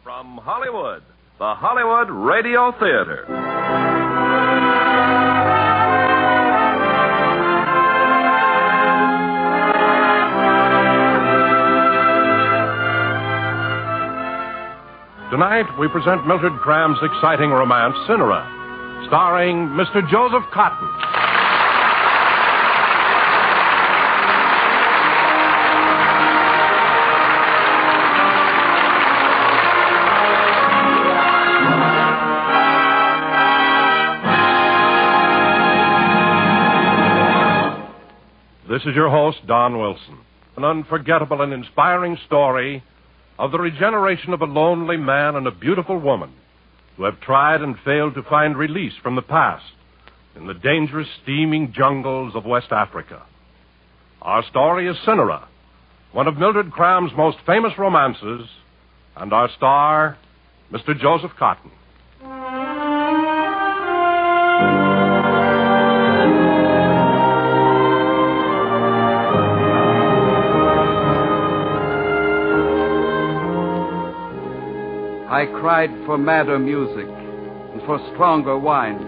From Hollywood, the Hollywood Radio Theater. Tonight, we present Mildred Cramp's exciting romance, Cynara, starring Mr. Joseph Cotton. This is your host, Don Wilson. An unforgettable and inspiring story of the regeneration of a lonely man and a beautiful woman who have tried and failed to find release from the past in the dangerous, steaming jungles of West Africa. Our story is Cynara, one of Mildred Cramp's most famous romances, and our star, Mr. Joseph Cotton. I cried for madder music and for stronger wine.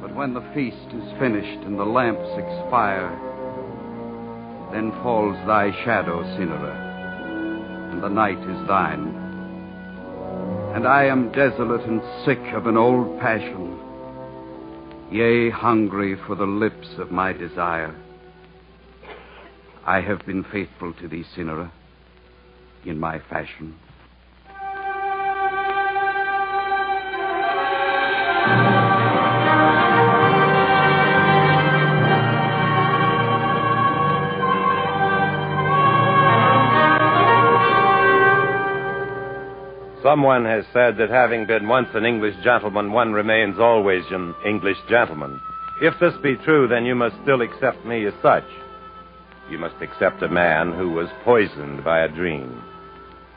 But when the feast is finished and the lamps expire, then falls thy shadow, Cynara, and the night is thine. And I am desolate and sick of an old passion, yea, hungry for the lips of my desire. I have been faithful to thee, Cynara, in my fashion. Someone has said that having been once an English gentleman, one remains always an English gentleman. If this be true, then you must still accept me as such. You must accept a man who was poisoned by a dream,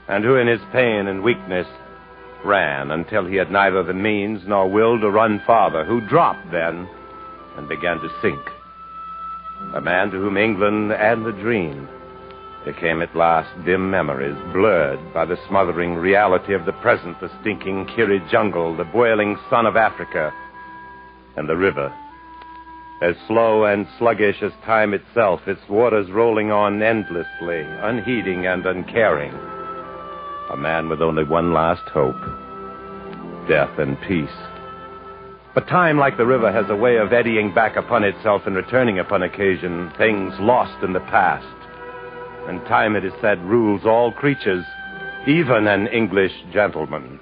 and who in his pain and weakness ran until he had neither the means nor will to run farther, who dropped then and began to sink. A man to whom England and the dream became at last dim memories, blurred by the smothering reality of the present, the stinking Kiri jungle, the boiling sun of Africa, and the river. As slow and sluggish as time itself, its waters rolling on endlessly, unheeding and uncaring. A man with only one last hope, death and peace. But time, like the river, has a way of eddying back upon itself and returning upon occasion things lost in the past. And time, it is said, rules all creatures, even an English gentleman.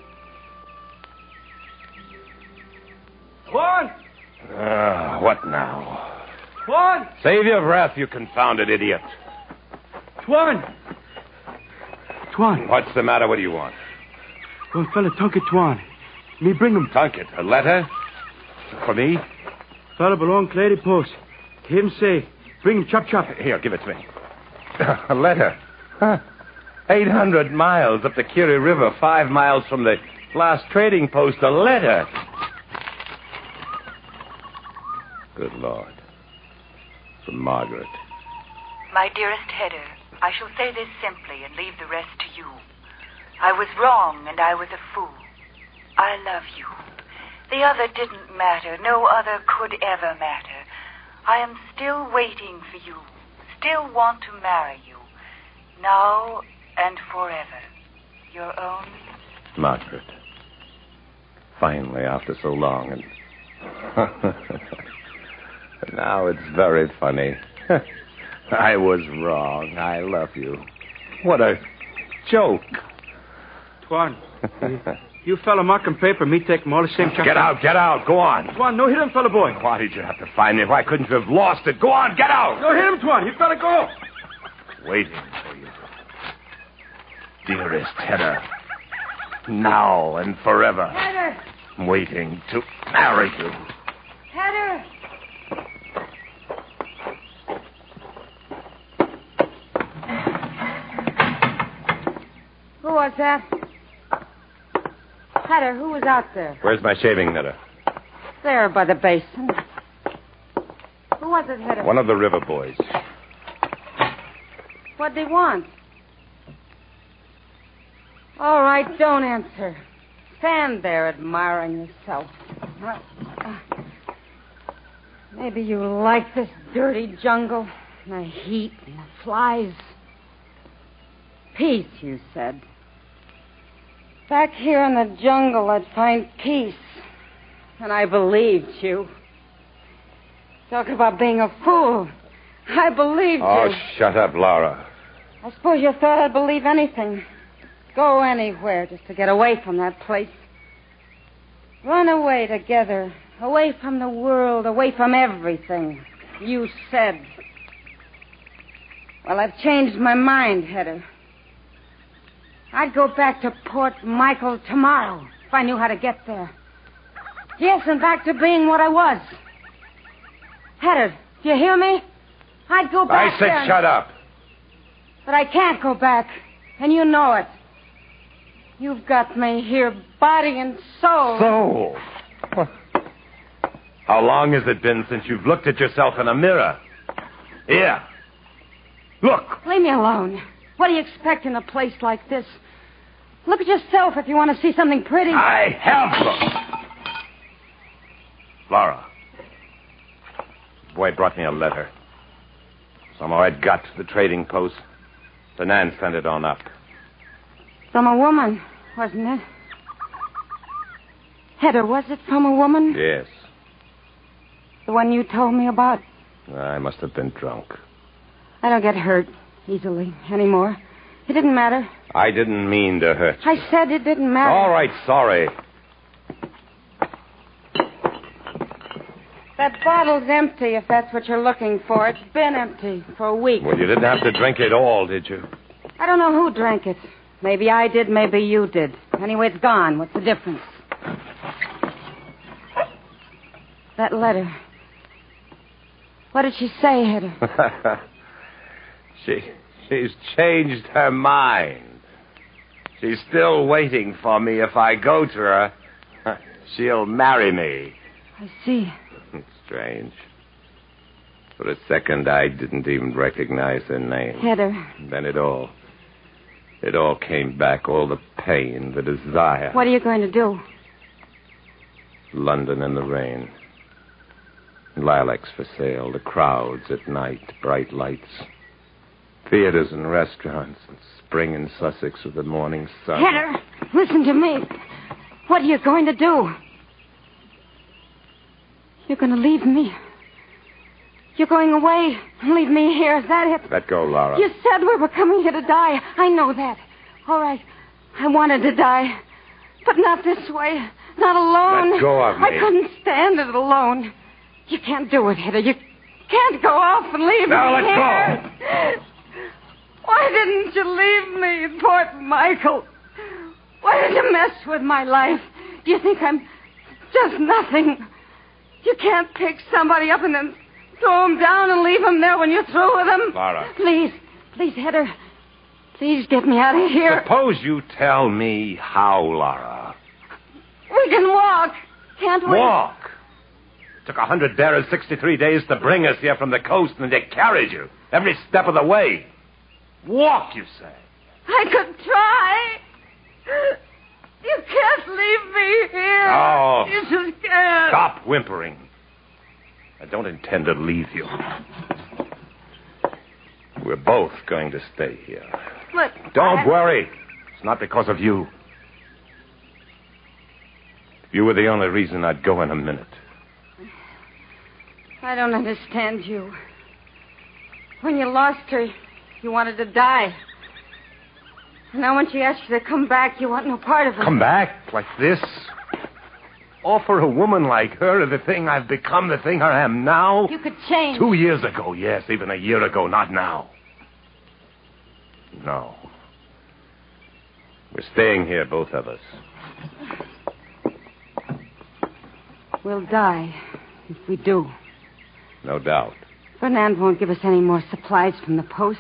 Tuan! What now? Tuan! Save your breath, you confounded idiot. Tuan! Tuan! What's the matter? What do you want? One fella Tunket Tuan. Me bring him. Tunket, a letter? For me? Fella belong to Lady Post. Him say, bring him chop chop. Here, give it to me. A letter? 800 miles up the Kiri River, 5 miles from the last trading post. A letter. Good Lord. From Margaret. My dearest Hedda, I shall say this simply and leave the rest to you. I was wrong and I was a fool. I love you. The other didn't matter. No other could ever matter. I am still waiting for you. Still want to marry you. Now and forever. Your own... Margaret. Finally, after so long, and... Now it's very funny. I was wrong. I love you. What a joke. Tuan, you fella marking paper, me take him all the same chop. Get out, go on. Tuan, no hit him, fella boy. Why did you have to find me? Why couldn't you have lost it? Go on, get out. No hit him, Tuan. You fella go. Waiting for you. Dearest Hedda. Now and forever. Hedda! Waiting to marry you. Hedda! Who was that? Hedda, who was out there? Where's my shaving knitter? There by the basin. Who was it, Hedda? One of the river boys. What'd they want? All right, don't answer. Stand there admiring yourself. Maybe you like this dirty jungle, the heat and the flies. Peace, you said. Back here in the jungle, I'd find peace. And I believed you. Talk about being a fool. I believed you. Oh, shut up, Laura. I suppose you thought I'd believe anything. Go anywhere just to get away from that place. Run away together. Away from the world. Away from everything. You said. Well, I've changed my mind, Hedda. I'd go back to Port Michael tomorrow if I knew how to get there. Yes, and back to being what I was. Hedda, do you hear me? I'd go back I said there. shut up. But I can't go back, and you know it. You've got me here, body and soul. Soul? How long has it been since you've looked at yourself in a mirror? Here. Look. Leave me alone. What do you expect in a place like this? Look at yourself if you want to see something pretty. I have looked. Laura. The boy brought me a letter. Somehow it got to the trading post. The Nan sent it on up. From a woman, wasn't it? Hedda, was it from a woman? Yes. The one you told me about? I must have been drunk. I don't get hurt easily anymore. It didn't matter. I didn't mean to hurt you. I said it didn't matter. All right, sorry. That bottle's empty, if that's what you're looking for. It's been empty for a week. Well, you didn't have to drink it all, did you? I don't know who drank it. Maybe I did, maybe you did. Anyway, it's gone. What's the difference? That letter. What did she say, Hedda? She's changed her mind. She's still waiting for me. If I go to her, she'll marry me. I see. It's strange. For a second, I didn't even recognize her name. Hedda. Then it all came back, all the pain, the desire. What are you going to do? London in the rain. Lilacs for sale, the crowds at night, bright lights. Theaters and restaurants, and spring in Sussex with the morning sun. Hedda, listen to me. What are you going to do? You're going to leave me. You're going away and leave me here. Is that it? Let go, Laura. You said we were coming here to die. I know that. All right. I wanted to die. But not this way. Not alone. Let go of me. I couldn't stand it alone. You can't do it, Hedda. You can't go off and leave me Now let here. go. Why didn't you leave me in Port Michael? Why did you mess with my life? Do you think I'm just nothing? You can't pick somebody up and then throw him down and leave him there when you're through with him. Laura. Please, Hedda. Please get me out of here. Suppose you tell me how, Laura. We can walk, can't we? Walk. Took 100 bearers 63 days to bring us here from the coast, and they carried you every step of the way. Walk, you say? I could try. You can't leave me here. Oh. You just can't. Stop whimpering. I don't intend to leave you. We're both going to stay here. But Don't worry. It's not because of you. You were the only reason I'd go in a minute. I don't understand you. When you lost her, you wanted to die. And now when she asked you to come back, you want no part of it. Come back like this? Offer a woman like her the thing I've become, the thing I am now? You could change. 2 years ago, yes. Even a year ago, not now. No. We're staying here, both of us. We'll die if we do. No doubt. Fernand won't give us any more supplies from the post.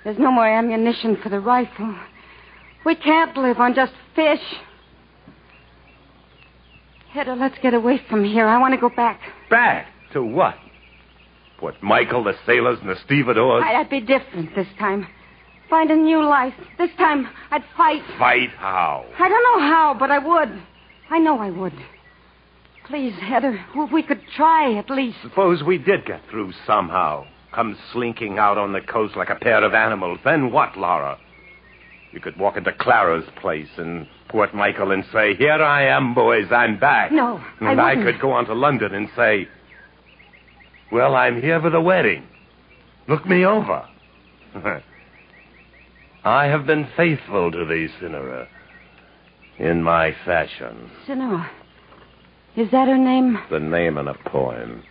There's no more ammunition for the rifle. We can't live on just fish. Hedda, let's get away from here. I want to go back. Back? To what? Port Michael, the sailors, and the stevedores? I'd be different this time. find a new life. This time, I'd fight. Fight how? I don't know how, but I would. I know I would. Please, Heather, we could try at least. Suppose we did get through somehow. Come slinking out on the coast like a pair of animals. Then what, Laura? You could walk into Clara's place in Port Michael and say, "Here I am, boys, I'm back." No, and I I wouldn't. could go on to London and say, "Well, I'm here for the wedding. Look me over." I have been faithful to thee, Cynara, in my fashion. Cynara. Is that her name? The name in a poem.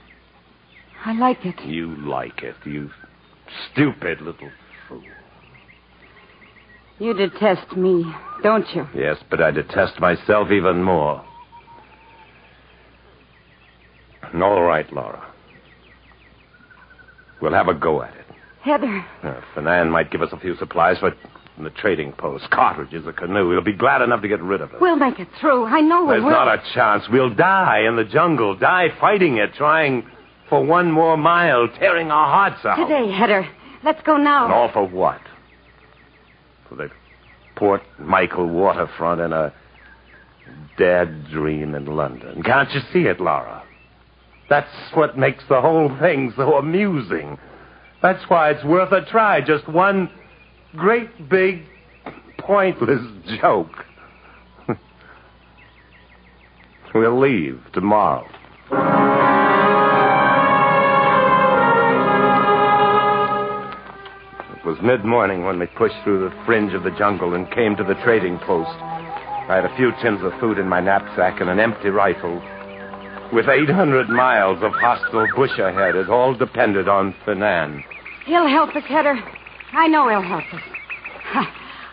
I like it. You like it, you stupid little fool. You detest me, don't you? Yes, but I detest myself even more. All right, Laura. We'll have a go at it. Heather. Fernand might give us a few supplies from the trading post. Cartridges, a canoe. We'll be glad enough to get rid of it. We'll make it through. I know we There's will. not a chance. We'll die in the jungle. Die fighting it, trying for one more mile, tearing our hearts out. Today, Heather. Let's go now. And all for what? For the Port Michael waterfront and a dead dream in London. Can't you see it, Laura? That's what makes the whole thing so amusing. That's why it's worth a try. Just one great big pointless joke. We'll leave tomorrow. It was mid-morning when we pushed through the fringe of the jungle and came to the trading post. I had a few tins of food in my knapsack and an empty rifle. With 800 miles of hostile bush ahead, it all depended on Fernand. He'll help us, Heather. I know he'll help us.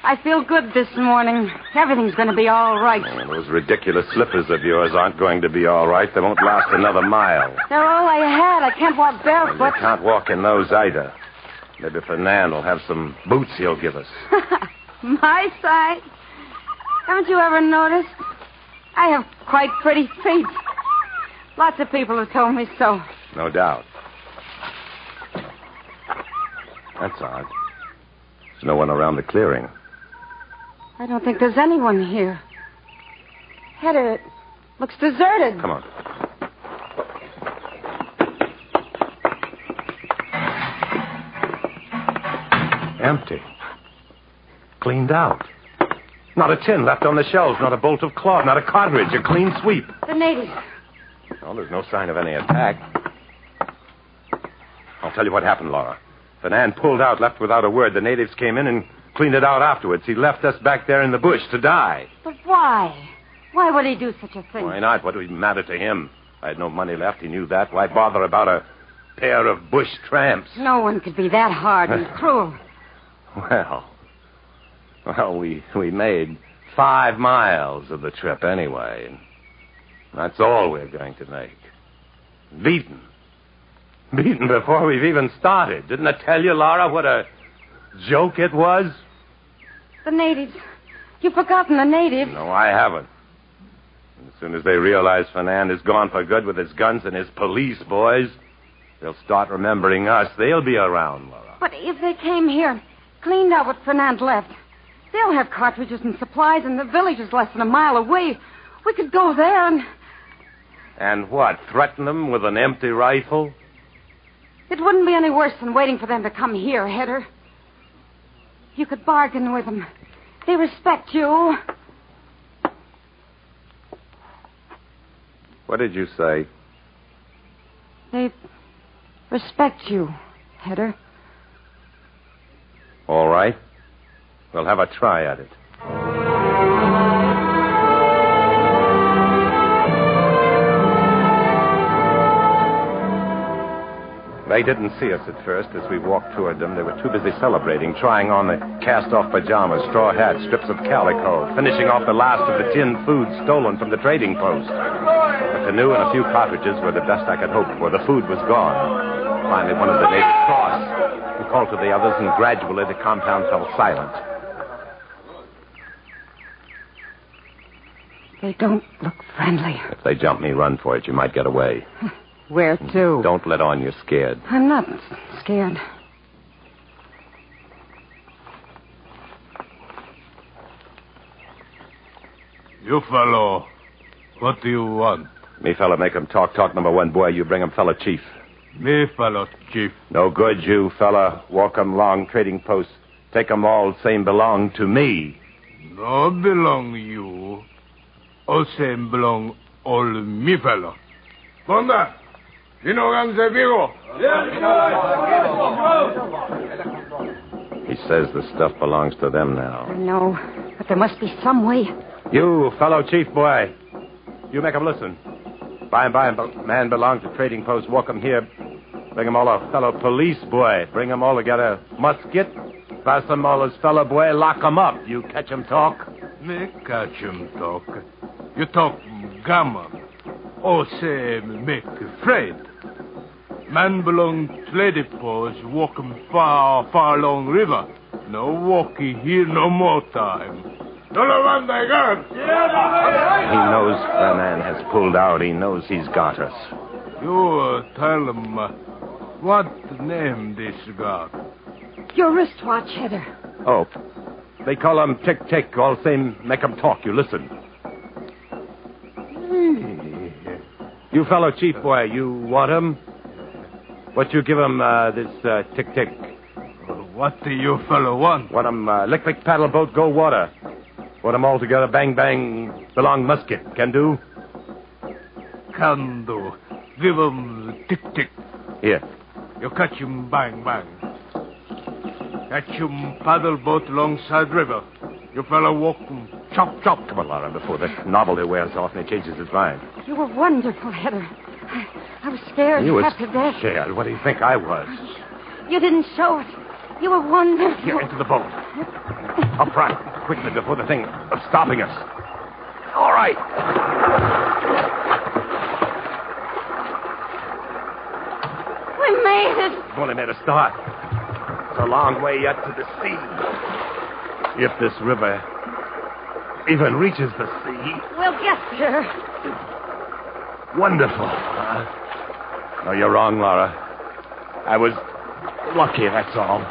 I feel good this morning. Everything's going to be all right. Oh, those ridiculous slippers of yours aren't going to be all right. They won't last another mile. They're all I had. I can't walk barefoot. You can't walk in those either. Maybe Fernand will have some boots he'll give us. My size? Haven't you ever noticed? I have quite pretty feet. Lots of people have told me so. No doubt. That's odd. There's no one around the clearing. I don't think there's anyone here. Heather, it looks deserted. Come on. Empty. Cleaned out. Not a tin left on the shelves, not a bolt of cloth, not a cartridge, a clean sweep. The natives. Well, there's no sign of any attack. I'll tell you what happened, Laura. Fernand pulled out, left without a word. The natives came in and cleaned it out afterwards. He left us back there in the bush to die. But why? Why would he do such a thing? Why not? What would matter to him? I had no money left. He knew that. Why bother about a pair of bush tramps? No one could be that hard and cruel. Well, we made 5 miles of the trip anyway. And that's all we're going to make. Beaten. Beaten before we've even started. Didn't I tell you, Laura, what a joke it was? The natives. You've forgotten the natives. No, I haven't. As soon as they realize Fernand is gone for good with his guns and his police boys, they'll start remembering us. They'll be around, Laura. But if they came here, cleaned out what Fernand left, they'll have cartridges and supplies, and the village is less than a mile away. We could go there and... And what, threaten them with an empty rifle? It wouldn't be any worse than waiting for them to come here, Heather. You could bargain with them. They respect you. What did you say? They respect you, Heather. All right. We'll have a try at it. They didn't see us at first as we walked toward them. They were too busy celebrating, trying on the cast-off pajamas, straw hats, strips of calico, finishing off the last of the tinned food stolen from the trading post. A canoe and a few cartridges were the best I could hope for. The food was gone. Finally, one of the natives crossed. He called to the others, and gradually the compound fell silent. They don't look friendly. If they jump me, run for it. You might get away. Where to? Don't let on you're scared. I'm not scared. You fellow, what do you want? Me fellow make him talk. Talk number one, boy. You bring him fellow chief. Me fellow chief. No good, you fella. Walk 'em long trading post. Take 'em all same belong to me. No belong you. All same belong all me fellow. Bonda, Vino Ganze Vigo. He says the stuff belongs to them now. No, but there must be some way. You, fellow chief boy. You make 'em listen. By and by, man belong to trading post. Walk 'em here. Bring 'em all a fellow police boy. Bring 'em all together. Musket. Pass 'em all as fellow boy. Lock 'em up. You catch 'em talk. Me catch him talk. You talk gamma. Oh, say make afraid. Man belong to lady pose. Walk 'em far, far long river. No walkie here no more time. He knows the man has pulled out. He knows he's got us. You tell him what name this got. Your wristwatch, Heather. Oh, they call him Tick-Tick. All same, make 'em talk. You listen. You fellow chief boy, you want him? What you give him this Tick-Tick? What do you fellow want? Want him lick-lick paddle boat go water. Want 'em all together bang bang belong musket. Can do? Can do. Give him tick-tick. Here. You catch him bang bang. Catch him paddle boat alongside river. You fellow walk him chop chop. Come on, Laura, before the novelty wears off and he changes his mind. You were wonderful, Heather. I was scared You was half to death. scared. What do you think I was? You didn't show it. You were wonderful. Here, into the boat. Up front, quickly, before the thing of stopping us. All right. We made it. We've only made a start. It's a long way yet to the sea. If this river even reaches the sea. We'll get there. Wonderful. No, you're wrong, Laura. I was lucky, that's all.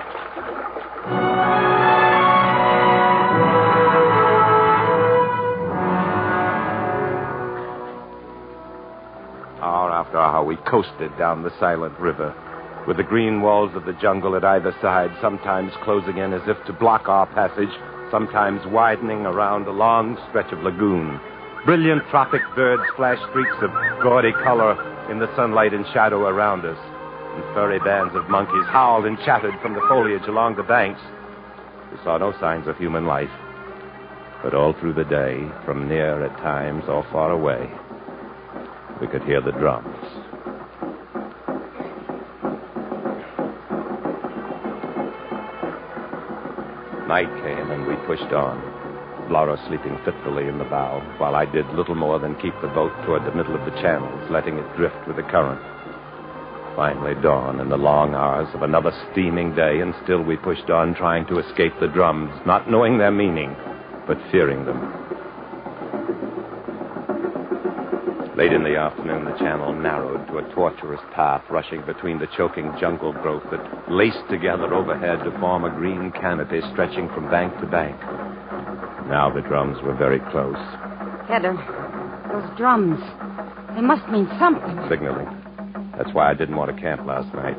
Hour after hour, we coasted down the silent river, with the green walls of the jungle at either side, sometimes closing in as if to block our passage, sometimes widening around a long stretch of lagoon. Brilliant tropic birds flashed streaks of gaudy color in the sunlight and shadow around us, and furry bands of monkeys howled and chattered from the foliage along the banks. We saw no signs of human life, but all through the day, from near at times or far away, we could hear the drums. Night came and we pushed on, Laura sleeping fitfully in the bow, while I did little more than keep the boat toward the middle of the channels, letting it drift with the current. Finally dawn and the long hours of another steaming day, and still we pushed on, trying to escape the drums, not knowing their meaning, but fearing them. Late in the afternoon, the channel narrowed to a tortuous path rushing between the choking jungle growth that laced together overhead to form a green canopy stretching from bank to bank. Now the drums were very close. Heather, those drums, they must mean something. Signaling. That's why I didn't want to camp last night.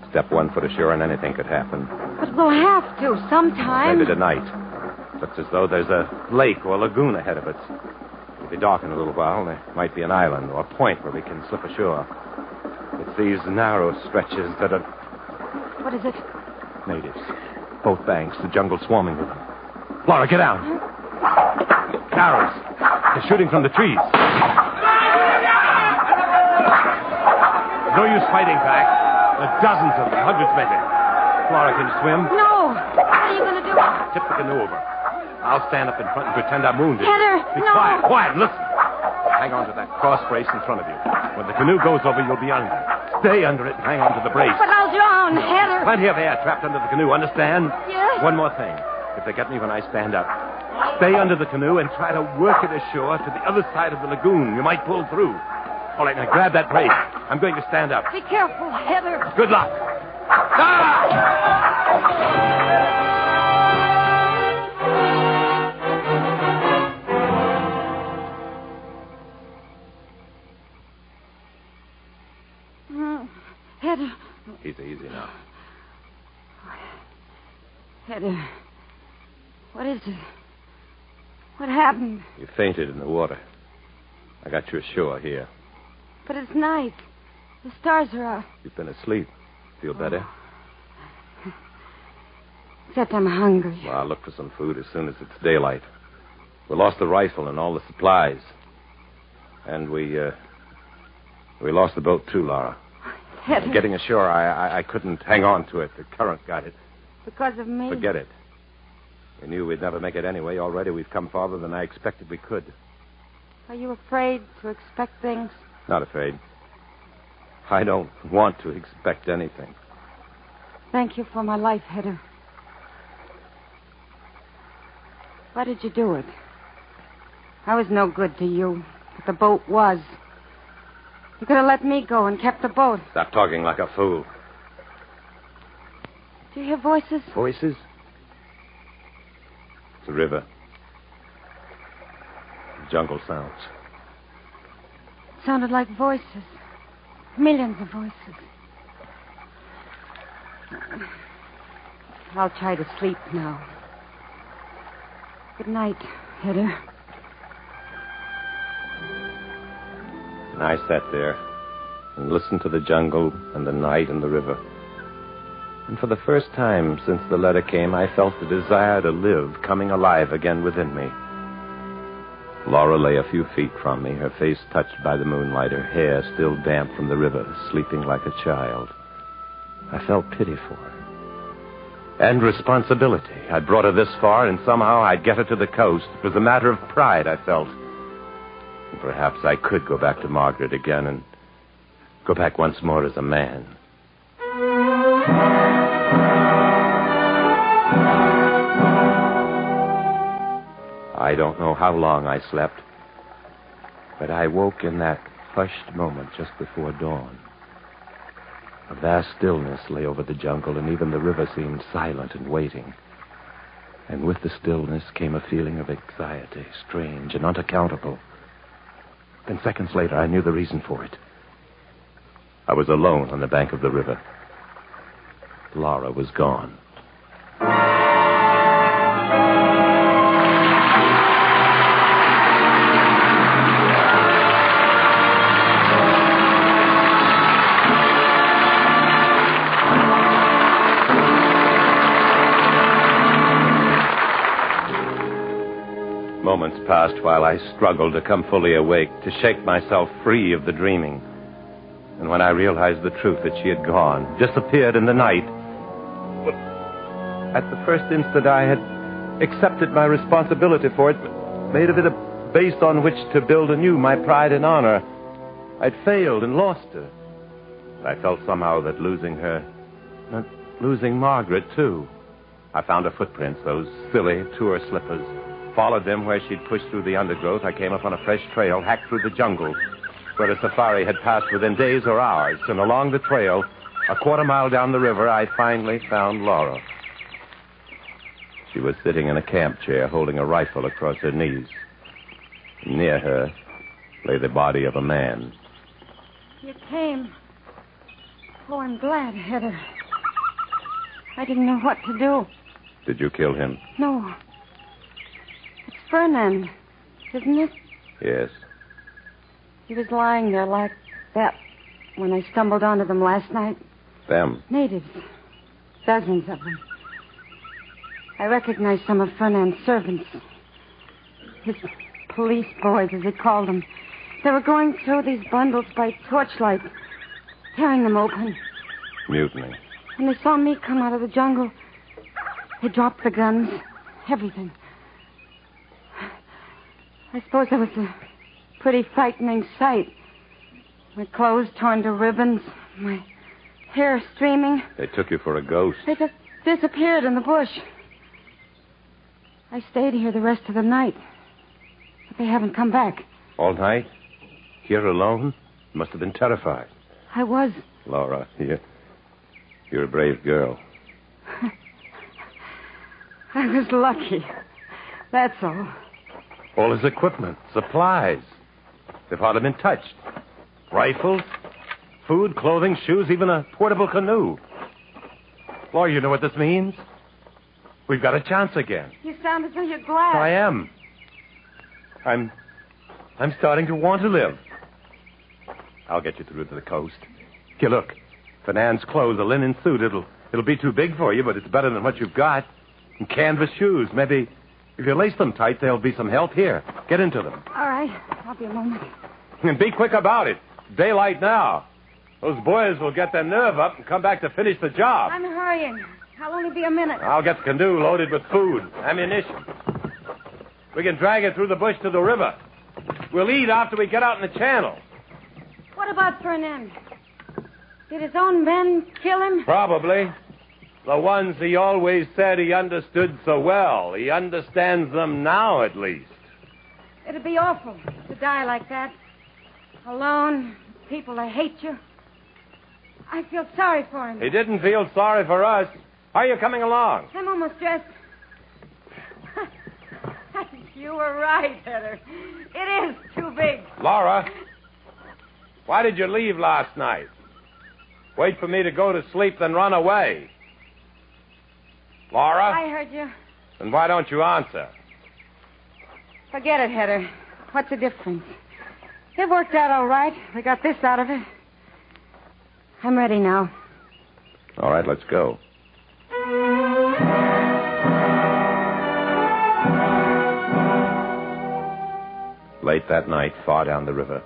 Step 1 foot ashore and anything could happen. But we'll have to sometime. Maybe tonight. Looks as though there's a lake or lagoon ahead of us. It'll be dark in a little while. There might be an island or a point where we can slip ashore. It's these narrow stretches that are... What is it? Natives. Both banks, the jungle swarming with them. Laura, get down. Arrows. They're shooting from the trees. No use fighting back. There are dozens of them, hundreds maybe. Laura, can you swim? No. What are you going to do? Tip the canoe over. I'll stand up in front and pretend I'm wounded. Heather, Be no. quiet, quiet, listen. Hang on to that cross brace in front of you. When the canoe goes over, you'll be under. Stay under it and hang on to the brace. But I'll drown, Heather. Plenty of air trapped under the canoe, understand? Yes. One more thing. If they get me when I stand up, stay under the canoe and try to work it ashore to the other side of the lagoon. You might pull through. All right, now grab that brace. I'm going to stand up. Be careful, Heather. Good luck. Ah! Heather. Easy now. Heather. What is it? What happened? You fainted in the water. I got you ashore here. But it's night. The stars are out. You've been asleep. Feel better? Except I'm hungry. Well, I'll look for some food as soon as it's daylight. We lost the rifle and all the supplies. And we lost the boat, too, Laura. Heather. Getting ashore, I couldn't hang on to it. The current got it. Because of me? Forget it. We knew we'd never make it anyway. Already we've come farther than I expected we could. Are you afraid to expect things? Not afraid. I don't want to expect anything. Thank you for my life, Heather. Why did you do it? I was no good to you, but the boat was. You could have let me go and kept the boat. Stop talking like a fool. Do you hear voices? Voices? It's a river. Jungle sounds. It sounded like voices. Millions of voices. I'll try to sleep now. Good night, Heather. And I sat there and listened to the jungle and the night and the river. And for the first time since the letter came, I felt the desire to live coming alive again within me. Laura lay a few feet from me, her face touched by the moonlight, her hair still damp from the river, sleeping like a child. I felt pity for her. And responsibility. I'd brought her this far, and somehow I'd get her to the coast. It was a matter of pride, I felt. And perhaps I could go back to Margaret again and go back once more as a man. I don't know how long I slept, but I woke in that hushed moment just before dawn. A vast stillness lay over the jungle, and even the river seemed silent and waiting. And with the stillness came a feeling of anxiety, strange and unaccountable. Then seconds later, I knew the reason for it. I was alone on the bank of the river. Laura was gone. Moments passed while I struggled to come fully awake, to shake myself free of the dreaming. And when I realized the truth that she had gone, disappeared in the night, at the first instant I had accepted my responsibility for it, made of it a base on which to build anew my pride and honor. I'd failed and lost her. I felt somehow that losing her meant losing Margaret, too. I found her footprints, those silly tour slippers. Followed them where she'd pushed through the undergrowth. I came upon a fresh trail, hacked through the jungle, where a safari had passed within days or hours. And along the trail, a quarter-mile down the river, I finally found Laura. She was sitting in a camp chair, holding a rifle across her knees. Near her lay the body of a man. You came. Oh, I'm glad, Heather. I didn't know what to do. Did you kill him? No. It's Fernand, isn't it? Yes. He was lying there like that when I stumbled onto them last night. Them? Natives. Dozens of them. I recognized some of Fernand's servants. His police boys, as he called them. They were going through these bundles by torchlight, tearing them open. Mutiny. When they saw me come out of the jungle, they dropped the guns, everything. I suppose that was a pretty frightening sight. My clothes torn to ribbons, my hair streaming. They took you for a ghost. They just disappeared in the bush. I stayed here the rest of the night, but they haven't come back. All night? Here alone? You must have been terrified. I was. Laura, you're a brave girl. I was lucky. That's all. All his equipment, supplies. They've hardly been touched. Rifles, Food, clothing, shoes, even a portable canoe. Laura, you know what this means? We've got a chance again. You sound as though you're glad. I am. I'm starting to want to live. I'll get you through to the coast. Here, look. Fernand's clothes, a linen suit. It'll be too big for you, but it's better than what you've got. And canvas shoes. Maybe if you lace them tight, there'll be some help here. Get into them. All right. I'll be a moment. And be quick about it. Daylight now. Those boys will get their nerve up and come back to finish the job. I'm hurrying. I'll only be a minute. I'll get the canoe loaded with food, ammunition. We can drag it through the bush to the river. We'll eat after we get out in the channel. What about Fernand? Did his own men kill him? Probably. The ones he always said he understood so well. He understands them now, at least. It'd be awful to die like that. Alone, people that hate you. I feel sorry for him. He didn't feel sorry for us. How are you coming along? I'm almost dressed. You were right, Heather. It is too big. Laura, why did you leave last night? Wait for me to go to sleep, then run away. Laura? I heard you. Then why don't you answer? Forget it, Heather. What's the difference? It worked out all right. We got this out of it. I'm ready now. All right, let's go. Late that night, far down the river,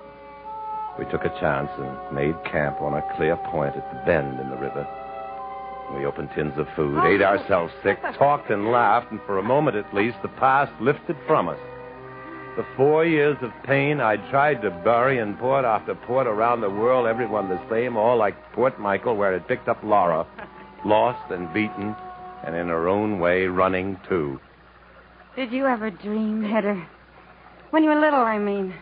we took a chance and made camp on a clear point at the bend in the river. We opened tins of food, ate ourselves sick, talked and laughed, and for a moment at least, the past lifted from us. The 4 years of pain I'd tried to bury in port after port around the world, everyone the same, all like Port Michael, where it picked up Laura, lost and beaten, and in her own way running too. Did you ever dream, Heather? When you were little, I mean.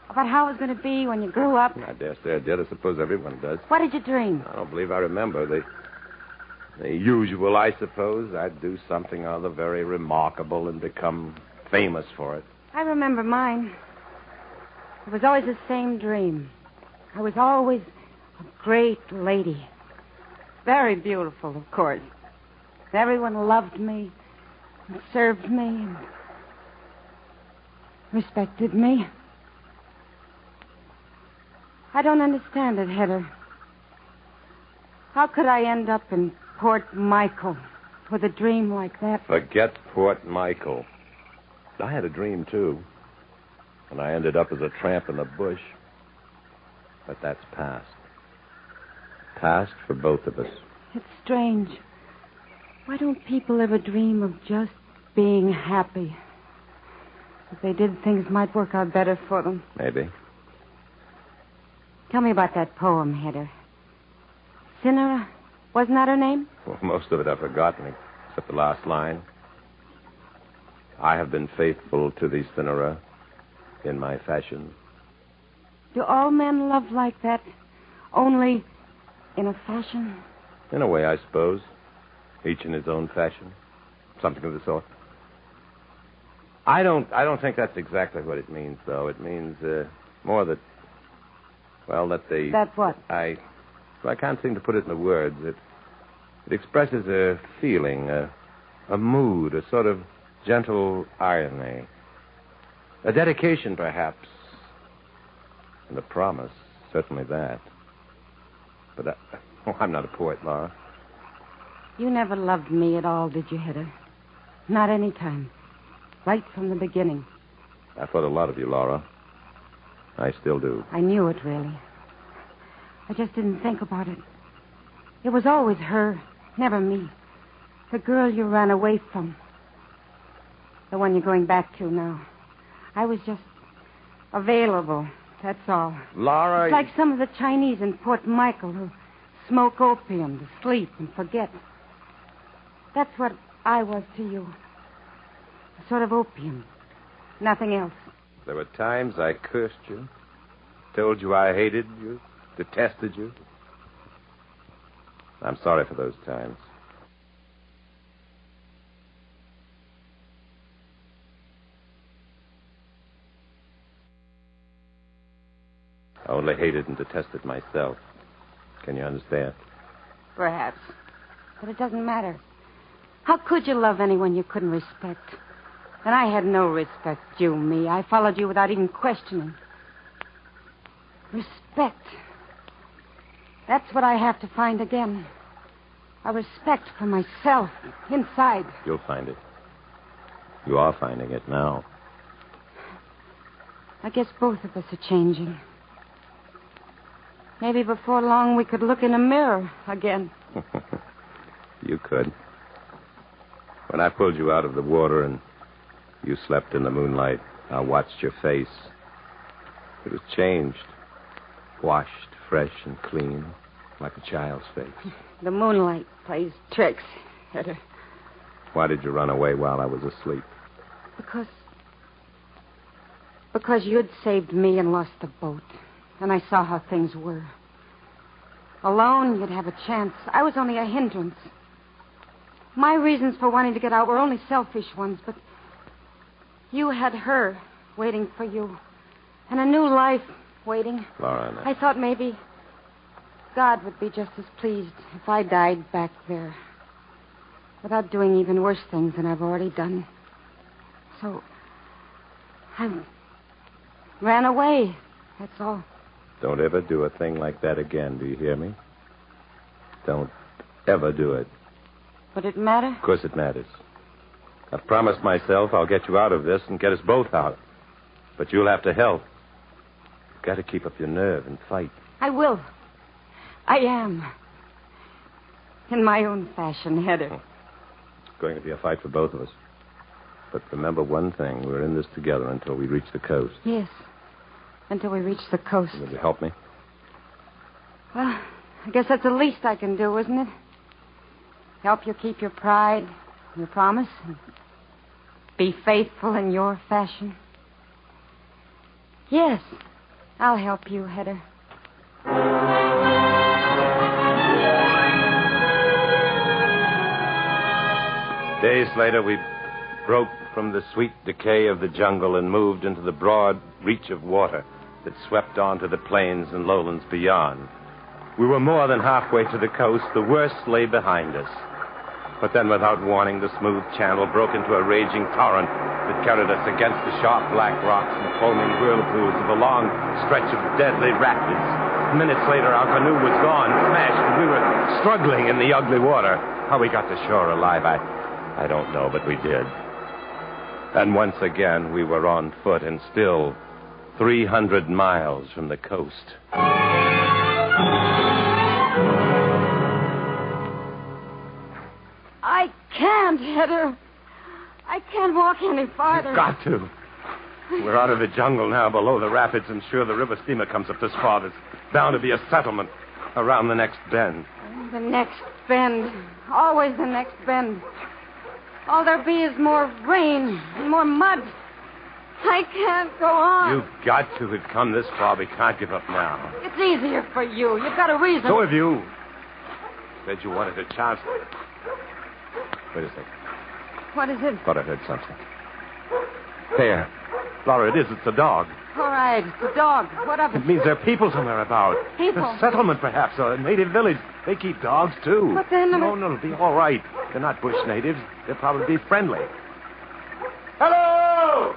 About how it was going to be when you grew up? I dare say I did. I suppose everyone does. What did you dream? I don't believe I remember. The usual, I suppose. I'd do something or other very remarkable and become famous for it. I remember mine. It was always the same dream. I was always a great lady. Very beautiful, of course. Everyone loved me and served me and respected me. I don't understand it, Heather. How could I end up in Port Michael with a dream like that? Forget Port Michael. I had a dream, too. And I ended up as a tramp in the bush. But that's past. Past for both of us. It's strange. Why don't people ever dream of just being happy? If they did, things might work out better for them. Maybe. Tell me about that poem, Heather. Cynara, wasn't that her name? Well, most of it I've forgotten, except the last line. I have been faithful to thee, Cynara, in my fashion. Do all men love like that? Only in a fashion? In a way, I suppose. Each in his own fashion. Something of the sort. I don't think that's exactly what it means, though. It means more that, well, that they... That what? I can't seem to put it into words. It expresses a feeling, a mood, a sort of gentle irony. A dedication, perhaps. And a promise, certainly that. But I'm not a poet, Laura. You never loved me at all, did you, Heather? Not any time. Right from the beginning. I thought a lot of you, Laura. I still do. I knew it, really. I just didn't think about it. It was always her, never me. The girl you ran away from. The one you're going back to now. I was just available, that's all. Laura... It's like some of the Chinese in Port Michael who smoke opium to sleep and forget. That's what I was to you. A sort of opium. Nothing else. There were times I cursed you, told you I hated you, detested you. I'm sorry for those times. only hated and detested myself. Can you understand? Perhaps. But it doesn't matter. How could you love anyone you couldn't respect? And I had no respect due me. I followed you without even questioning. Respect. That's what I have to find again. A respect for myself, inside. You'll find it. You are finding it now. I guess both of us are changing. Maybe before long we could look in a mirror again. You could. When I pulled you out of the water and you slept in the moonlight, I watched your face. It was changed. Washed, fresh and clean, like a child's face. The moonlight plays tricks, Hedda. Why did you run away while I was asleep? Because you'd saved me and lost the boat. And I saw how things were. Alone, you'd have a chance. I was only a hindrance. My reasons for wanting to get out were only selfish ones, but you had her waiting for you. And a new life waiting. Laura, no. I thought maybe God would be just as pleased if I died back there. Without doing even worse things than I've already done. So I ran away, that's all. Don't ever do a thing like that again, do you hear me? Don't ever do it. Would it matter? Of course it matters. I've promised myself I'll get you out of this and get us both out. But you'll have to help. You've got to keep up your nerve and fight. I will. I am. In my own fashion, Hedda. It's going to be a fight for both of us. But remember one thing. We're in this together until we reach the coast. Yes. Until we reach the coast. Will you help me? Well, I guess that's the least I can do, isn't it? Help you keep your pride, your promise, and be faithful in your fashion. Yes, I'll help you, Hedda. Days later, we broke from the sweet decay of the jungle and moved into the broad reach of water that swept on to the plains and lowlands beyond. We were more than halfway to the coast. The worst lay behind us. But then, without warning, the smooth channel broke into a raging torrent that carried us against the sharp black rocks and foaming whirlpools of a long stretch of deadly rapids. Minutes later, our canoe was gone, smashed, and we were struggling in the ugly water. How we got to shore alive, I don't know, but we did. And once again, we were on foot and still 300 miles from the coast. I can't, Hedda. I can't walk any farther. You've got to. We're out of the jungle now, below the rapids, and sure the river steamer comes up this far. There's bound to be a settlement around the next bend. The next bend. Always the next bend. All there be is more rain and more mud. I can't go on. You've got to. We've come this far. We can't give up now. It's easier for you. You've got a reason. So have you. Said you wanted a chance. Wait a second. What is it? Thought I heard something. There. Laura, it is. It's a dog. All right, it's a dog. What of it? It means there are people somewhere about. People? A settlement, perhaps, or a native village. They keep dogs, too. But then... No, it'll be all right. They're not bush natives. They'll probably be friendly. Hello!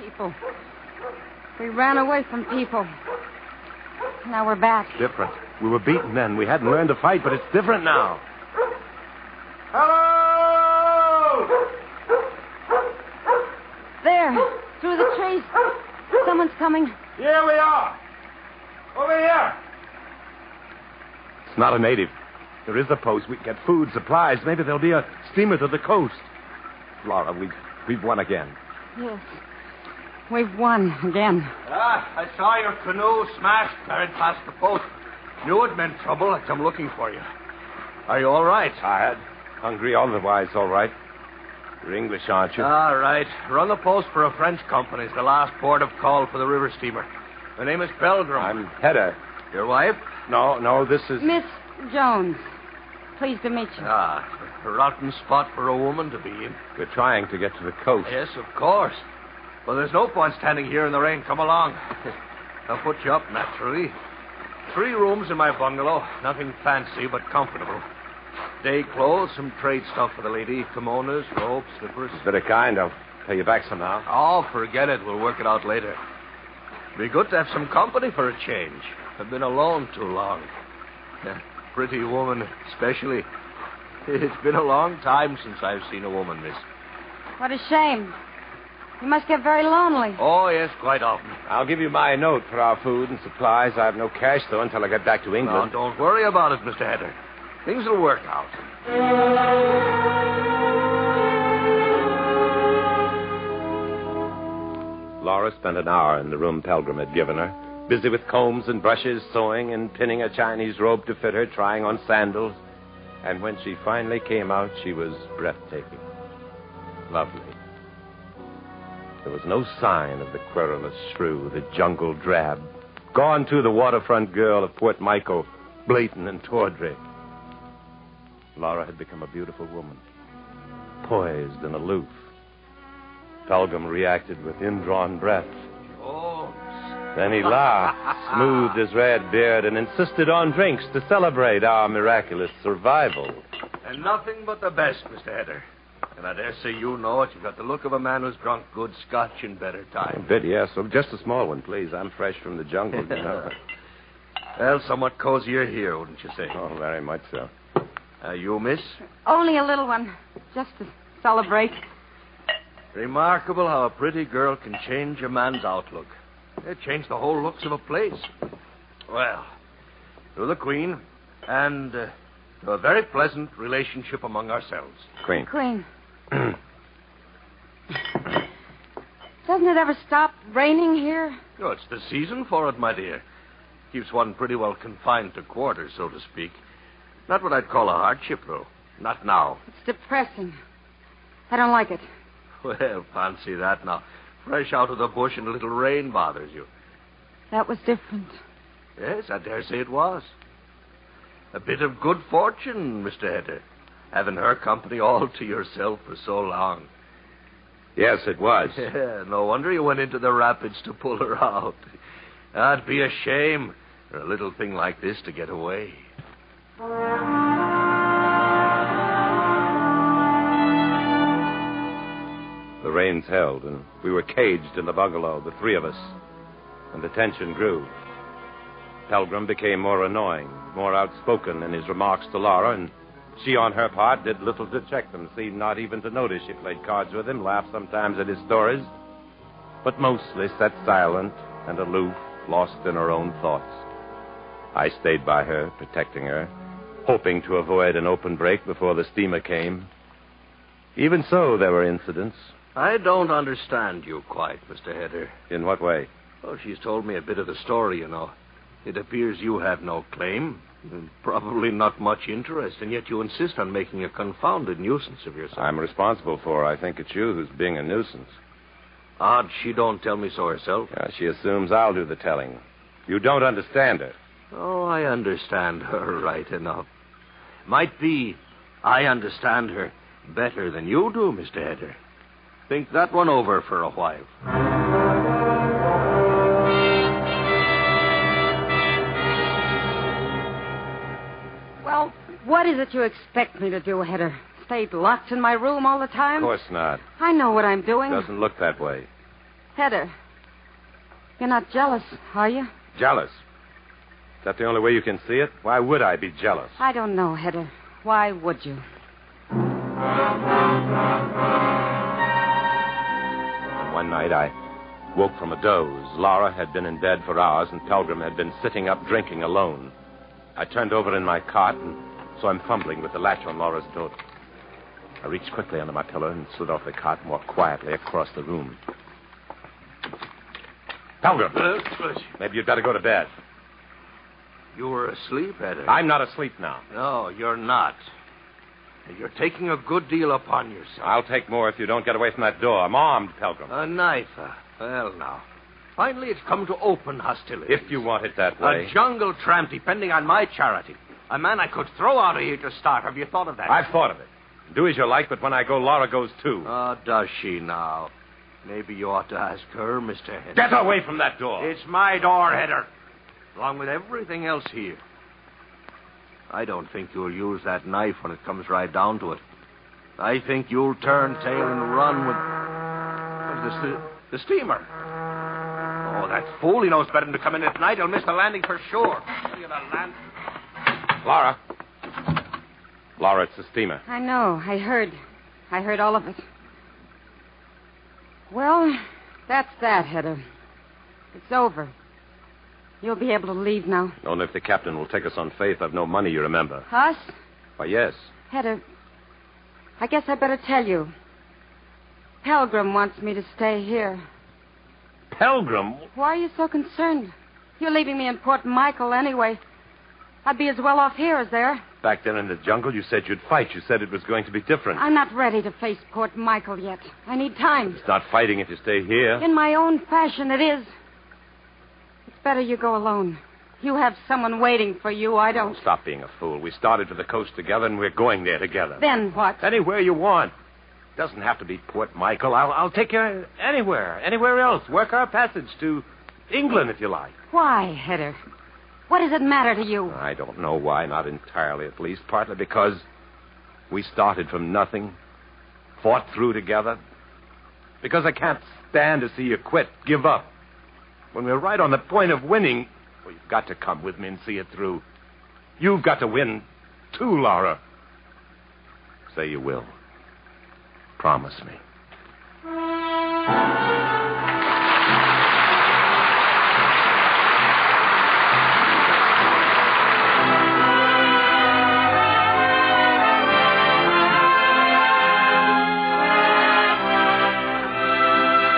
People. We ran away from people. Now we're back. It's different. We were beaten then. We hadn't learned to fight, but it's different now. Hello! There, through the trees. Someone's coming. Here we are. Over here. It's not a native. There is a post. We can get food, supplies. Maybe there'll be a steamer to the coast. Laura, we've won again. Yes. We've won again. I saw your canoe smashed carried past the boat. Knew it meant trouble. I come looking for you. Are you all right? Tired. Hungry, otherwise all right. You're English, aren't you? All right. Run the post for a French company. It's the last port of call for the river steamer. My name is Belgram. I'm Hedda. Your wife? No, this is... Miss Jones. Pleased to meet you. A rotten spot for a woman to be in. We're trying to get to the coast. Yes, of course. Well, there's no point standing here in the rain. Come along. I'll put you up, naturally. 3 rooms in my bungalow. Nothing fancy, but comfortable. Day clothes, some trade stuff for the lady. Kimonos, robes, slippers. Very kind. I'll pay you back somehow. Oh, forget it. We'll work it out later. Be good to have some company for a change. I've been alone too long. A pretty woman, especially. It's been a long time since I've seen a woman, miss. What a shame. You must get very lonely. Oh, yes, quite often. I'll give you my note for our food and supplies. I have no cash, though, until I get back to England. Now, don't worry about it, Mr. Hedder. Things will work out. Laura spent an hour in the room Pelgrim had given her, busy with combs and brushes, sewing and pinning a Chinese robe to fit her, trying on sandals. And when she finally came out, she was breathtaking. Lovely. There was no sign of the querulous shrew, the jungle drab. Gone, too, the waterfront girl of Port Michael, blatant and tawdry. Laura had become a beautiful woman, poised and aloof. Pelgrim reacted with indrawn breath. Oh. Then he laughed, smoothed his red beard, and insisted on drinks to celebrate our miraculous survival. And nothing but the best, Mr. Hedder. And I dare say you know it. You've got the look of a man who's drunk good scotch in better A times. bit, yes. Oh, just a small one, please. I'm fresh from the jungle, you know. Well, somewhat cozier here, wouldn't you say? Oh, very much so. You, miss? Only a little one, just to celebrate. Remarkable how a pretty girl can change a man's outlook. It changed the whole looks of a place. Well, to the Queen, and to a very pleasant relationship among ourselves. Queen. Queen. Doesn't it ever stop raining here? Oh, it's the season for it, my dear. Keeps one pretty well confined to quarters, so to speak. Not what I'd call a hardship, though. Not now. It's depressing. I don't like it. Well, fancy that now. Fresh out of the bush and a little rain bothers you. That was different. Yes, I dare say it was. A bit of good fortune, Mr. Hedder. Having her company all to yourself for so long. Yes, it was. Yeah, no wonder you went into the rapids to pull her out. That'd be a shame for a little thing like this to get away. The rains held, and we were caged in the bungalow, the 3 of us, and the tension grew. Pelgrim became more annoying, more outspoken in his remarks to Laura, and she, on her part, did little to check them, seemed not even to notice she played cards with him, laughed sometimes at his stories, but mostly sat silent and aloof, lost in her own thoughts. I stayed by her, protecting her, hoping to avoid an open break before the steamer came. Even so, there were incidents. I don't understand you quite, Mr. Hedder. In what way? Oh, she's told me a bit of the story, you know. It appears you have no claim, and probably not much interest, and yet you insist on making a confounded nuisance of yourself. I'm responsible for her. I think it's you who's being a nuisance. Odd she don't tell me so herself. Yeah, she assumes I'll do the telling. You don't understand her. Oh, I understand her right enough. Might be I understand her better than you do, Mr. Hedder. Think that one over for a while. Well, what is it you expect me to do, Hedder? Stay locked in my room all the time? Of course not. I know what I'm doing. Doesn't look that way. Hedder, you're not jealous, are you? Jealous? Is that the only way you can see it? Why would I be jealous? I don't know, Hedder. Why would you? One night I woke from a doze. Laura had been in bed for hours, and Pelgrim had been sitting up drinking alone. I turned over in my cot and saw him fumbling with the latch on Laura's door. I reached quickly under my pillow and slid off the cot and walked quietly across the room. Pelgrim, maybe you'd better go to bed. You were asleep, Hedder. I'm not asleep now. No, you're not. You're taking a good deal upon yourself. I'll take more if you don't get away from that door. I'm armed, Pelgrim. A knife, Well, now. Finally, it's come to open hostility. If you want it that way. A jungle tramp depending on my charity. A man I could throw out of here to start. Have you thought of that? I've thought of it. Do as you like, but when I go, Laura goes too. Oh, does she now? Maybe you ought to ask her, Mr. Header. Get away from that door. It's my door, Header. Along with everything else here. I don't think you'll use that knife when it comes right down to it. I think you'll turn tail and run with the steamer. Oh, that fool, he knows better than to come in at night. He'll miss the landing for sure. Laura. Laura, it's the steamer. I know. I heard all of it. Well, that's that, Hedda. It's over. You'll be able to leave now. Only if the captain will take us on faith. I've no money, you remember. Us? Why, yes. Hedda, I guess I better tell you. Pelgrim wants me to stay here. Pelgrim? Why are you so concerned? You're leaving me in Port Michael anyway. I'd be as well off here as there. Back then in the jungle, you said you'd fight. You said it was going to be different. I'm not ready to face Port Michael yet. I need time. It's not fighting if you stay here. In my own fashion, it is. It's better you go alone. You have someone waiting for you. I don't. Oh, stop being a fool. We started for the coast together, and we're going there together. Then what? Anywhere you want. Doesn't have to be Port Michael. I'll take you anywhere else. Work our passage to England, if you like. Why, Hedda? What does it matter to you? I don't know why, not entirely at least. Partly because we started from nothing, fought through together. Because I can't stand to see you quit, give up. When we're right on the point of winning, well, you've got to come with me and see it through. You've got to win, too, Laura. Say you will. Promise me.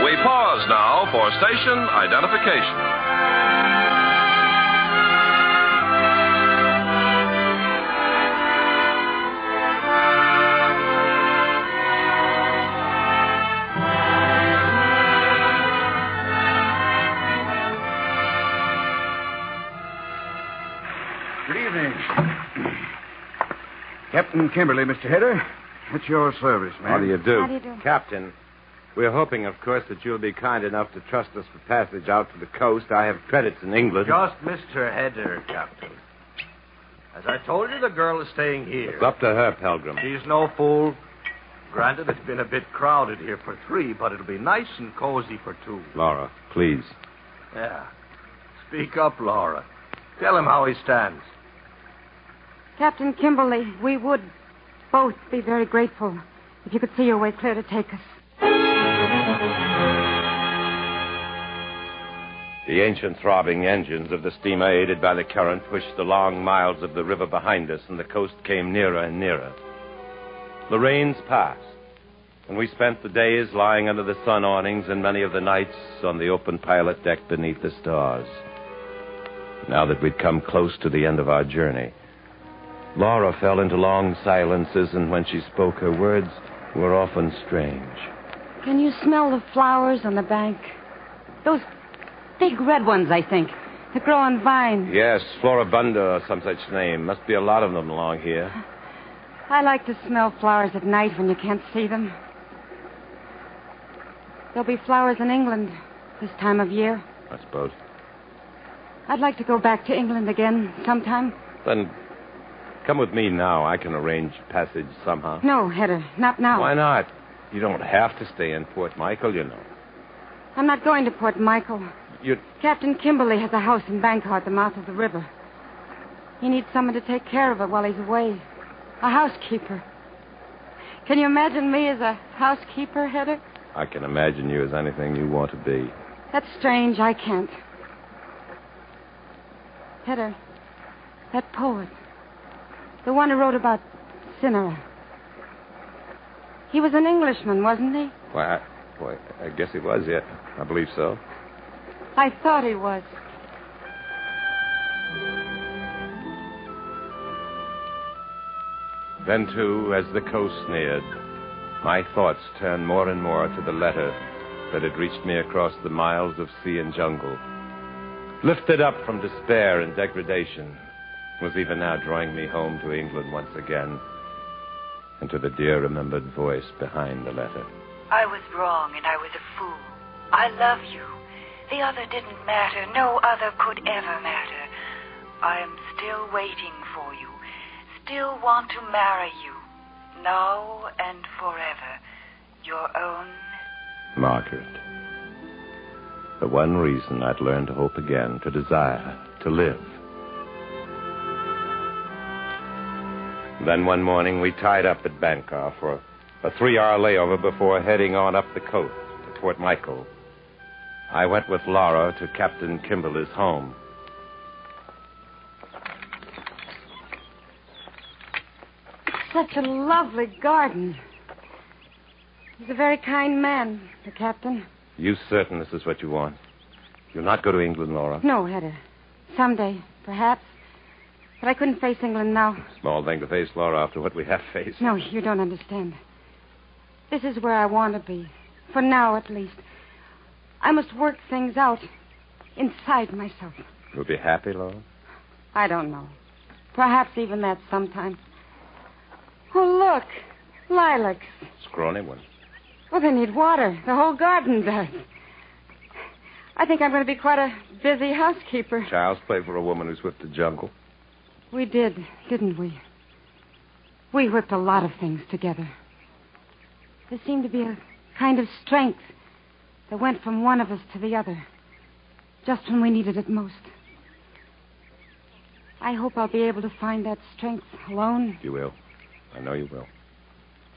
We pause now for station identification. Good evening. Captain Kimberly, Mr. Hedder. At your service, ma'am. How do you do? How do you do? Captain, we're hoping, of course, that you'll be kind enough to trust us for passage out to the coast. I have credits in England. Just Mr. Header, Captain. As I told you, the girl is staying here. It's up to her, Pelgrim. She's no fool. Granted, it's been a bit crowded here for 3, but it'll be nice and cozy for 2. Laura, please. Yeah. Speak up, Laura. Tell him how he stands. Captain Kimberly, we would both be very grateful if you could see your way clear to take us. The ancient throbbing engines of the steamer, aided by the current, pushed the long miles of the river behind us, and the coast came nearer and nearer. The rains passed, and we spent the days lying under the sun awnings and many of the nights on the open pilot deck beneath the stars. Now that we'd come close to the end of our journey, Laura fell into long silences, and when she spoke, her words were often strange. Can you smell the flowers on the bank? Those big red ones, I think, that grow on vines. Yes, Floribunda or some such name. Must be a lot of them along here. I like to smell flowers at night when you can't see them. There'll be flowers in England this time of year. I suppose. I'd like to go back to England again sometime. Then come with me now. I can arrange passage somehow. No, Hedda, not now. Why not? You don't have to stay in Port Michael, you know. I'm not going to Port Michael. You... Captain Kimberly has a house in Bangkok at the mouth of the river. He needs someone to take care of it while he's away. A housekeeper. Can you imagine me as a housekeeper, Hedda? I can imagine you as anything you want to be. That's strange. I can't. Hedda, that poet, the one who wrote about Cynara. He was an Englishman, wasn't he? Why, I guess he was, yeah. I believe so. I thought he was. Then, too, as the coast neared, my thoughts turned more and more to the letter that had reached me across the miles of sea and jungle. Lifted up from despair and degradation, was even now drawing me home to England once again, and to the dear remembered voice behind the letter. I was wrong and I was a fool. I love you. The other didn't matter. No other could ever matter. I am still waiting for you. Still want to marry you. Now and forever. Your own... Margaret. The one reason I'd learned to hope again, to desire, to live. Then one morning we tied up at Bangor for a 3-hour layover before heading on up the coast to Port Michael. I went with Laura to Captain Kimberly's home. Such a lovely garden. He's a very kind man, the captain. You certain this is what you want? You'll not go to England, Laura? No, Hedda. Someday, perhaps. But I couldn't face England now. Small thing to face, Laura, after what we have faced. No, you don't understand. This is where I want to be. For now, at least. I must work things out inside myself. You'll be happy, Laura? I don't know. Perhaps even that sometimes. Oh, look. Lilacs. Scrawny ones. Well, they need water. The whole garden does. I think I'm going to be quite a busy housekeeper. Child's play for a woman who's whipped the jungle. We did, didn't we? We whipped a lot of things together. There seemed to be a kind of strength that went from one of us to the other, just when we needed it most. I hope I'll be able to find that strength alone. You will. I know you will.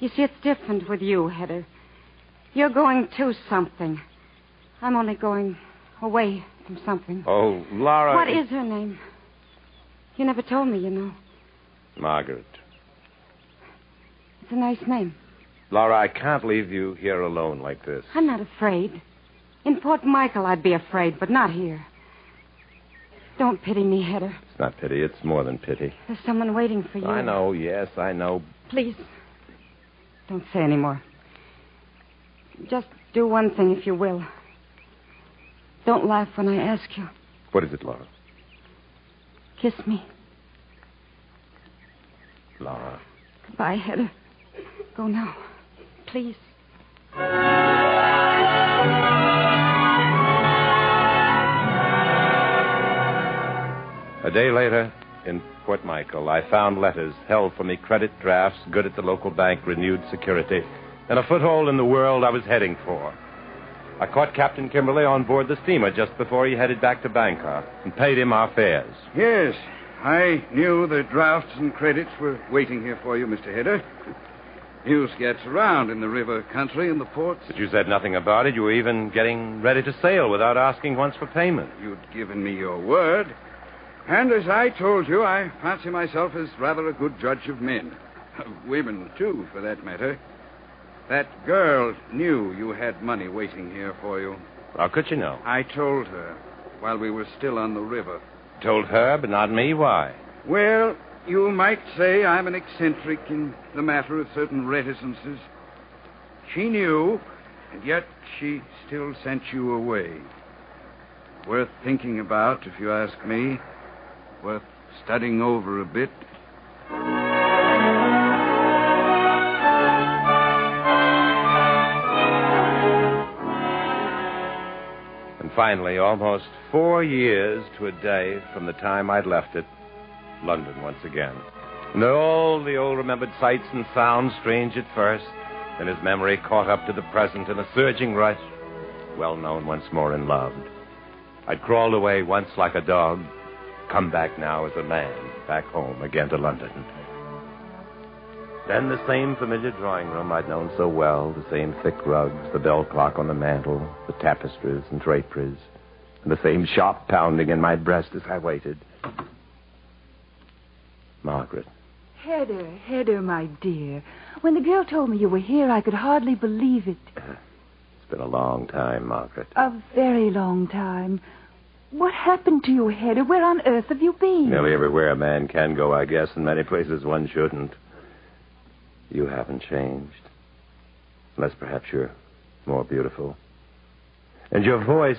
You see, it's different with you, Hedda. You're going to something. I'm only going away from something. Oh, Laura... What is her name? You never told me, you know. Margaret. It's a nice name. Laura, I can't leave you here alone like this. I'm not afraid. In Port Michael, I'd be afraid, but not here. Don't pity me, Hedda. It's not pity. It's more than pity. There's someone waiting for you. I know, yes, I know. Please, don't say any more. Just do one thing, if you will. Don't laugh when I ask you. What is it, Laura? Kiss me. Laura. Goodbye, Hedda. Go now. Please. A day later, in Port Michael, I found letters held for me, credit drafts, good at the local bank, renewed security, and a foothold in the world I was heading for. I caught Captain Kimberly on board the steamer just before he headed back to Bangor and paid him our fares. Yes, I knew the drafts and credits were waiting here for you, Mr. Hedda. News gets around in the river country and the ports. But you said nothing about it. You were even getting ready to sail without asking once for payment. You'd given me your word. And as I told you, I fancy myself as rather a good judge of men. Of women, too, for that matter. That girl knew you had money waiting here for you. How could you know? I told her while we were still on the river. Told her, but not me. Why? Well, you might say I'm an eccentric in the matter of certain reticences. She knew, and yet she still sent you away. Worth thinking about, if you ask me. Worth studying over a bit. And finally, almost 4 years to a day from the time I'd left it, London once again. And all the old remembered sights and sounds, strange at first, then his memory caught up to the present in a surging rush, well known once more and loved. I'd crawled away once like a dog, come back now as a man, back home again to London. Then the same familiar drawing room I'd known so well, the same thick rugs, the bell clock on the mantel, the tapestries and draperies, and the same sharp pounding in my breast as I waited. Margaret. Hedda, my dear. When the girl told me you were here, I could hardly believe it. It's been a long time, Margaret. A very long time. What happened to you, Hedda? Where on earth have you been? Nearly everywhere a man can go, I guess, and many places one shouldn't. You haven't changed. Unless perhaps you're more beautiful. And your voice...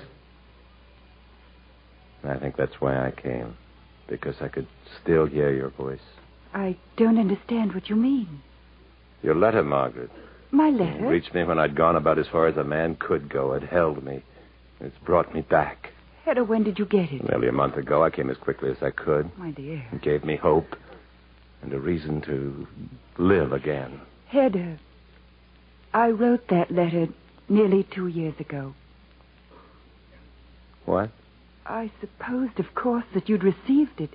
I think that's why I came. Because I could still hear your voice. I don't understand what you mean. Your letter, Margaret. My letter? It reached me when I'd gone about as far as a man could go. It held me. It's brought me back. Hedda, when did you get it? Nearly a month ago. I came as quickly as I could. My dear. It gave me hope and a reason to live again. Hedda, I wrote that letter nearly 2 years ago. What? I supposed, of course, that you'd received it.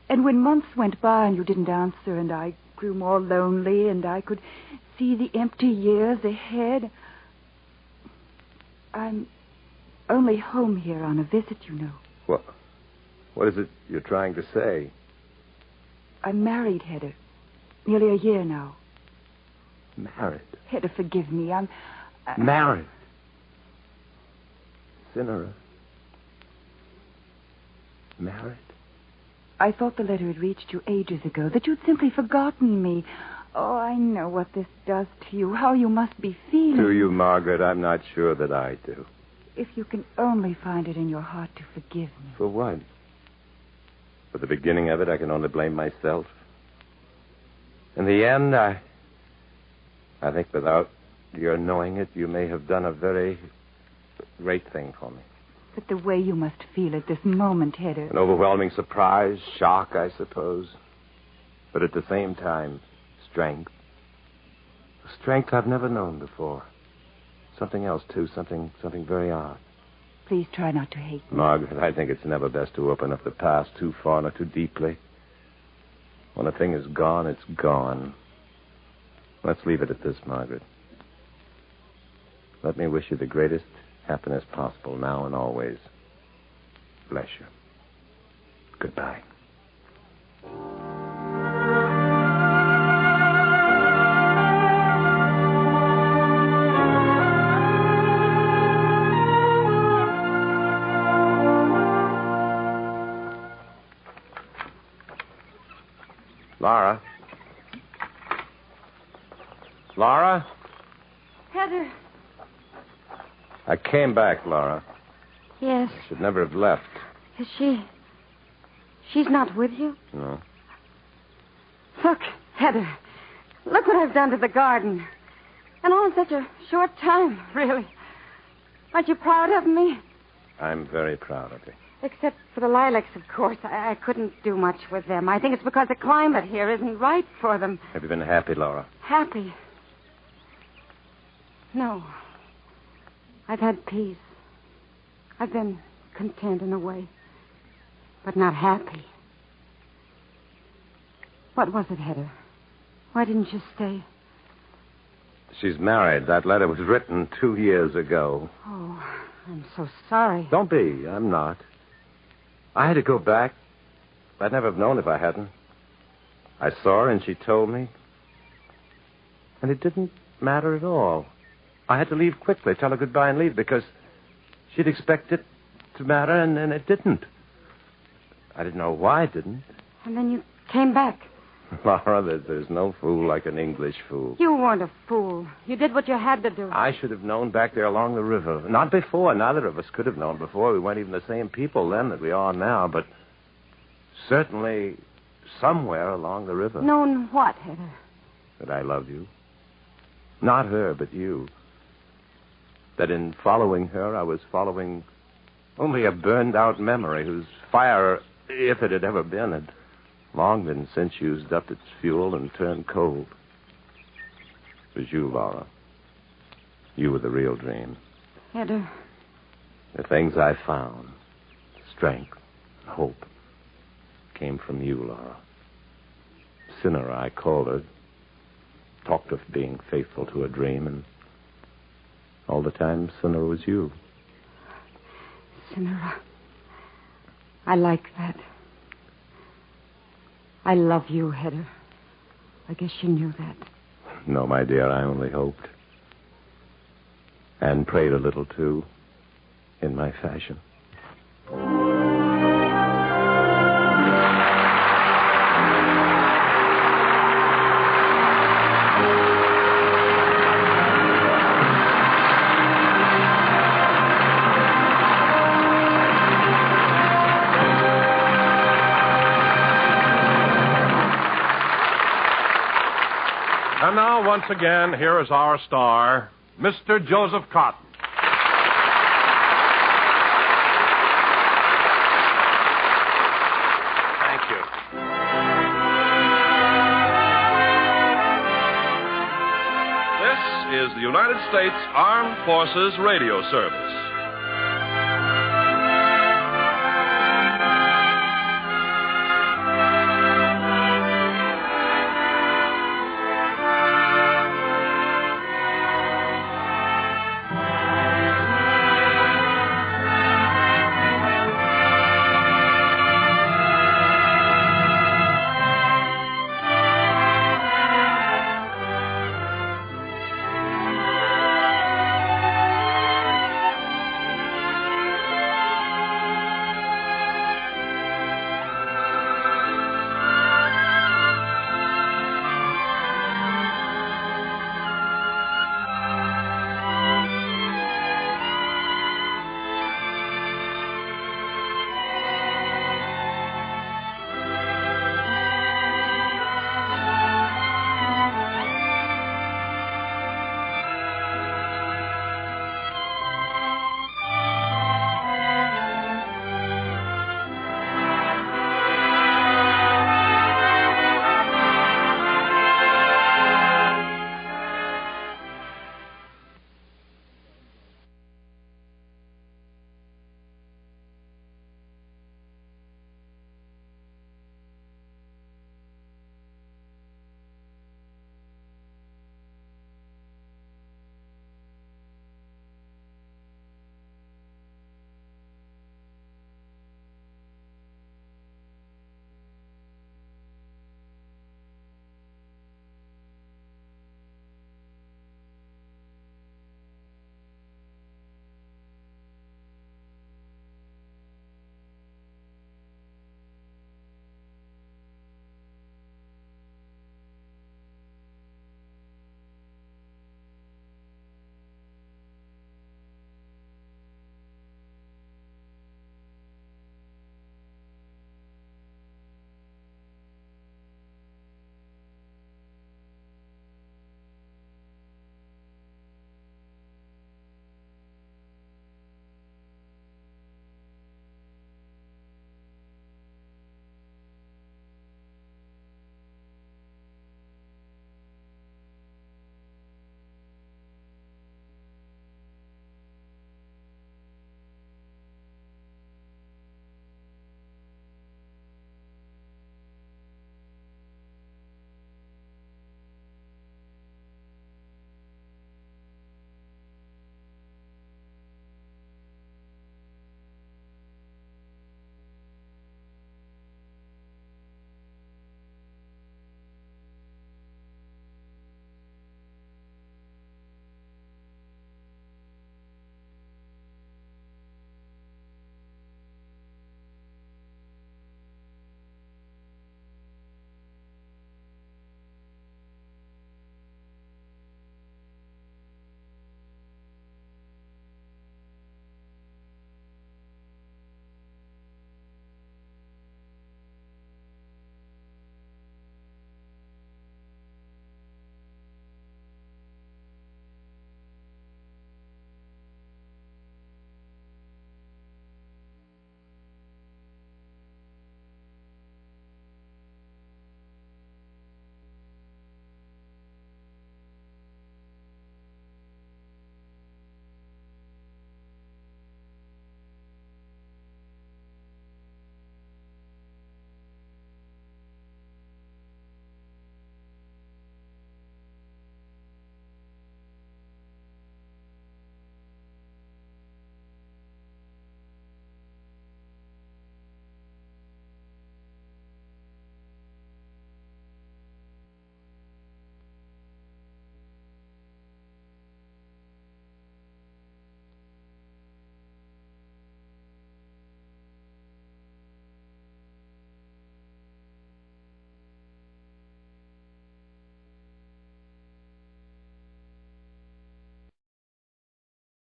And when months went by and you didn't answer, and I grew more lonely, and I could see the empty years ahead. I'm only home here on a visit, you know. What is it you're trying to say? I'm married, Hedda. Nearly a year now. Married? Hedda, forgive me. I'm... Married? Cynara? Married? I thought the letter had reached you ages ago, that you'd simply forgotten me. Oh, I know what this does to you, how you must be feeling. To you, Margaret, I'm not sure that I do. If you can only find it in your heart to forgive me. For what? For the beginning of it, I can only blame myself. In the end, I think without your knowing it, you may have done a very great thing for me. But the way you must feel at this moment, Hedda. An overwhelming surprise, shock, I suppose. But at the same time, strength. Strength I've never known before. Something else, too, something very odd. Please try not to hate me. Margaret, I think it's never best to open up the past too far nor too deeply. When a thing is gone, it's gone. Let's leave it at this, Margaret. Let me wish you the greatest happiness possible now and always. Bless you. Goodbye. Laura? Laura? Heather. I came back, Laura. Yes. I should never have left. Is she... She's not with you? No. Look, Heather. Look what I've done to the garden. And all in such a short time, really. Aren't you proud of me? I'm very proud of you. Except for the lilacs, of course. I couldn't do much with them. I think it's because the climate here isn't right for them. Have you been happy, Laura? Happy? No. I've had peace. I've been content in a way. But not happy. What was it, Hedda? Why didn't you stay? She's married. That letter was written 2 years ago. Oh, I'm so sorry. Don't be. I'm not. I had to go back. I'd never have known if I hadn't. I saw her and she told me. And it didn't matter at all. I had to leave quickly, tell her goodbye and leave because she'd expect it to matter and it didn't. I didn't know why it didn't. And then you came back. Laura, there's no fool like an English fool. You weren't a fool. You did what you had to do. I should have known back there along the river. Not before. Neither of us could have known before. We weren't even the same people then that we are now, but certainly somewhere along the river. Known what, Hedda? That I love you. Not her, but you. That in following her, I was following only a burned-out memory whose fire, if it had ever been, had long been since used up its fuel and turned cold. It was you, Laura. You were the real dream. Hedda. The things I found, strength, hope, came from you, Laura. Cynara, I called her, talked of being faithful to a dream, and all the time, Cynara was you. Cynara. I like that. I love you, Hedda. I guess you knew that. No, my dear, I only hoped. And prayed a little, too, in my fashion. And now, once again, here is our star, Mr. Joseph Cotton. Thank you. This is the United States Armed Forces Radio Service.